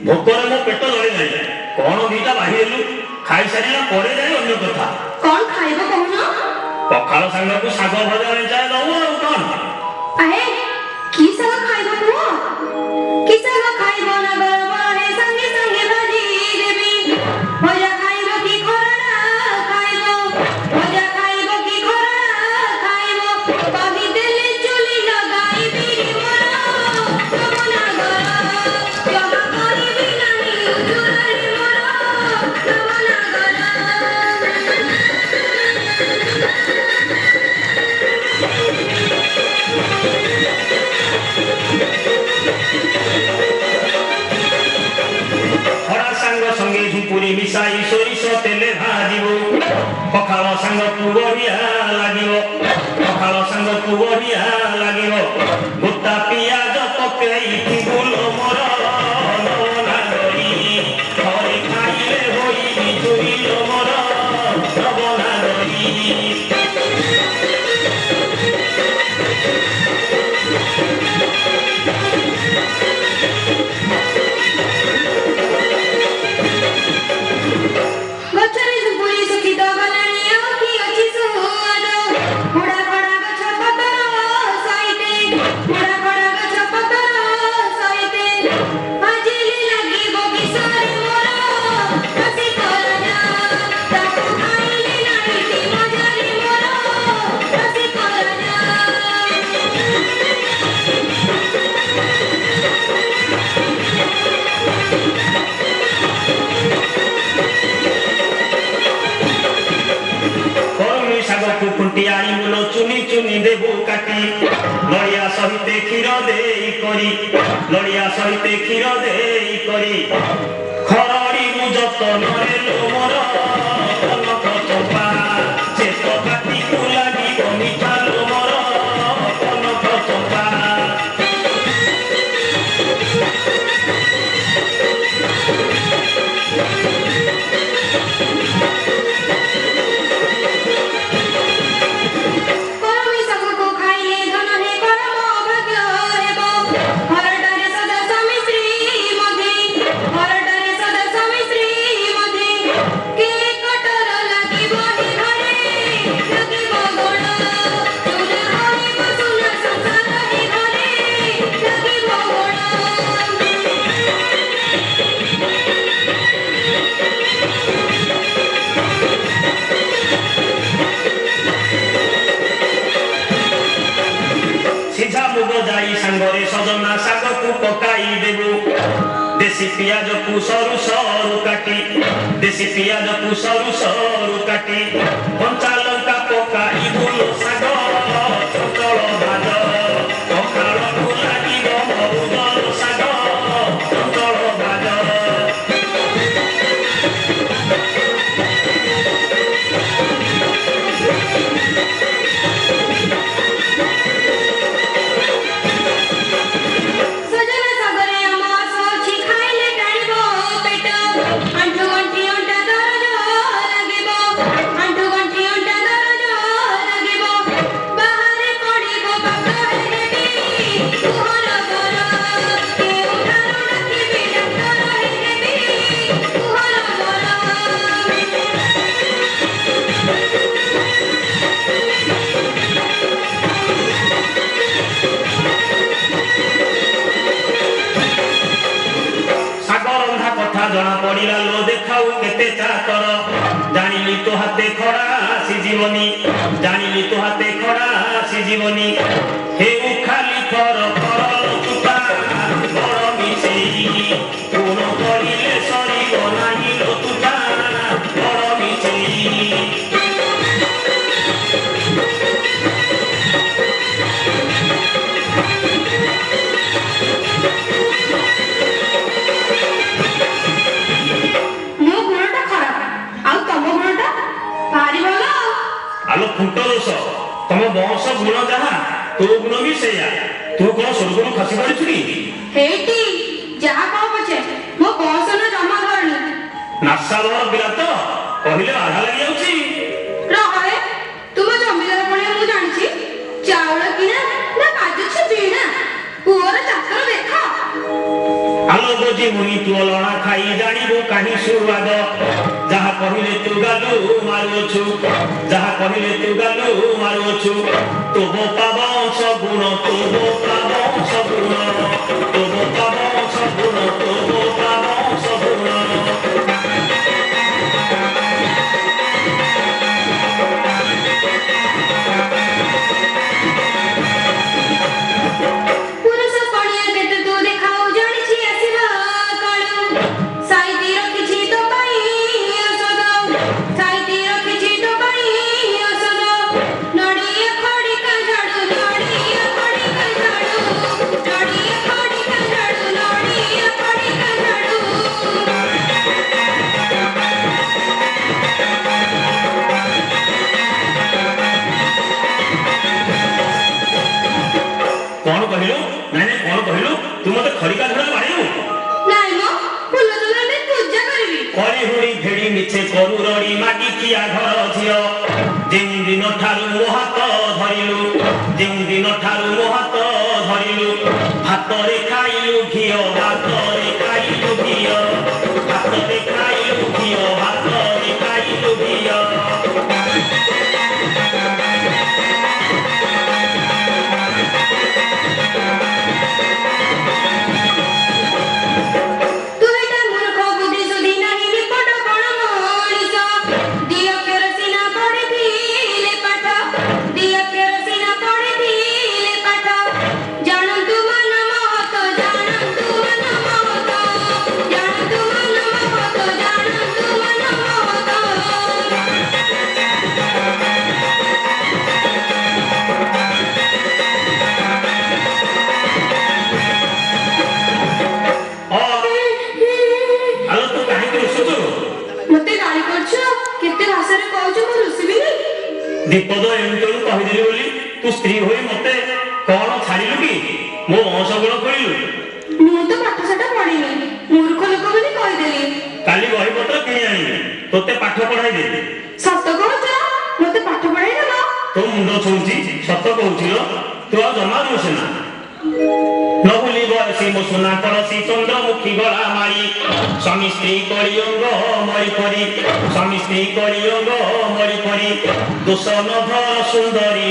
भोकर मो पेट लड़ी जाए कौन दीटा बाहिरलु खाई सारिला परे जाए अन्य कथा कौन खाइबो कहूना पखाल संग को साग भजा चाहे दऊ और कौन आहे की साग खाइबो तू की साग खाइबो ना बराबर है संगे संगे भाजी देबी भजा खाइबो की खरना खाइबो भजा खाइबो की खरना खाइबो बाबी देले चुली लगाई बीरी मोरा कमना गरा जहा गरीबी नहीं उजुराई मोरा कमना गरा खरा संग संगे झुपुरी मिसाई सोरिष तेले भाजिबो पखाल संग पुगरिया लागिबो पखाल संग पुगरिया लागिबो भुट्टा पियाज पकाई तिबुल मोर नवना गरी हरि खाइले होई चुरिल मोर नवना गरी गचरी झुपुरी सुखी दगलानी आखी अछि खुंटी आनी मूल चुनी चुनी देबू काटी लड़िया सहित क्षीर देई करी लड़िया सहित क्षीर देई करी खरड़ी मु जतन रे लो मोर कनक चंपा से तो काटी को लागी मिठा लो मोर कनक चंपा सांगरे सजना शाग को पकाई देबू देसी पियाज को सरू सरू काटी देसी पियाज को सरू सरू काटी कंचा लंका पकाई भूलो शाग चंचल भाज पखाल को लागिब मरुदल शाग चंचल भाज जना पड़िला लो देखाऊ केते चाकर जानिली तो हाथे खड़ा आसी जीवनी जानिली तो हाथे खड़ा आसी जीवनी हे खाली कर चुटा बड़ मिसेई कोन करिले सरी नाही लो चुटा बड़ मिसेई आलो फुटो दोष तुम वंश गुण जहा तो गुण भी सेया तू कौन स्वर्ग में खसी पड़ी छुरी हेटी जहा कहो पछे मो वंश न जमा धरनी नासावर बिला तो कहिले आधा लागि जाउची रहे तुम जमीदार पणे मु जानिछि चावल किना ना काजू छबिना पुअर चाकर देखा आलो गोजी मुनि तू लणा खाई जानिबो काहे सुवाद जहा कहिले तू गालू मारुछु जहा कहिले तू गालू मारुछु तो बो पाबो सगुण तो बो पाबो सगुण तो बो पाबो सगुण तो बो पाबो सगुण खड़िका धरा मारियो नाइ मो फुल तोरने पूजा करबी करी हुड़ी भेड़ी मिछे करू रड़ी माटी किया घर झियो जेउ दिन ठारू मो हाथ धरिलु जेउ दिन ठारू मो हाथ धरिलु हाथ रे खाइलु घियो हाथ रे खाइलु घियो हाथ रे खाइलु घियो हाथ रे खाइलु घियो जानंतु मन महत ଦୀପଦ ଏଣୁତେଣୁ କହିଦେଲି ବୋଲି ତୁ ସ୍ତ୍ରୀ ହୋଇ ମତେ କଣ ଛାଡ଼ିଲୁ କି? ମୋ ବଂଶଗୁଣ ଖୋଳିଲୁ? ମୁଁ ତ ପାଠଶାଠ ପଢିନି, ମୂର୍ଖ ଲୋକ ବୋଲି କହିଦେଲି। କାଲି ବହିପତ୍ର କିଣି ଆଣିବି, ତୋତେ ପାଠ ପଢାଇ ଦେବି। ସତ କହୁଛ? ମତେ ପାଠ ପଢାଇ ଦେବ? ତୋ ମୁଣ୍ଡ ଛୁଉଁଛି, ସତ କହୁଛି ଲୋ। ତୁ ଆଉ ଜମା ରୁଷେ ନା। ନ ଭୁଲି ବୟସୀ ମୋ ସୁନା କଳସୀ ଚନ୍ଦ୍ରମୁଖୀ ଗଳା ମାରି ସ୍ୱାମୀ ସ୍ତ୍ରୀ କରିଅଙ୍ଗ ମରି ପରି ସ୍ୱାମୀ ସ୍ତ୍ରୀ କରିଅଙ୍ଗ ମରି ପରି ଦୋଷ ନଭର ସୁନ୍ଦରୀ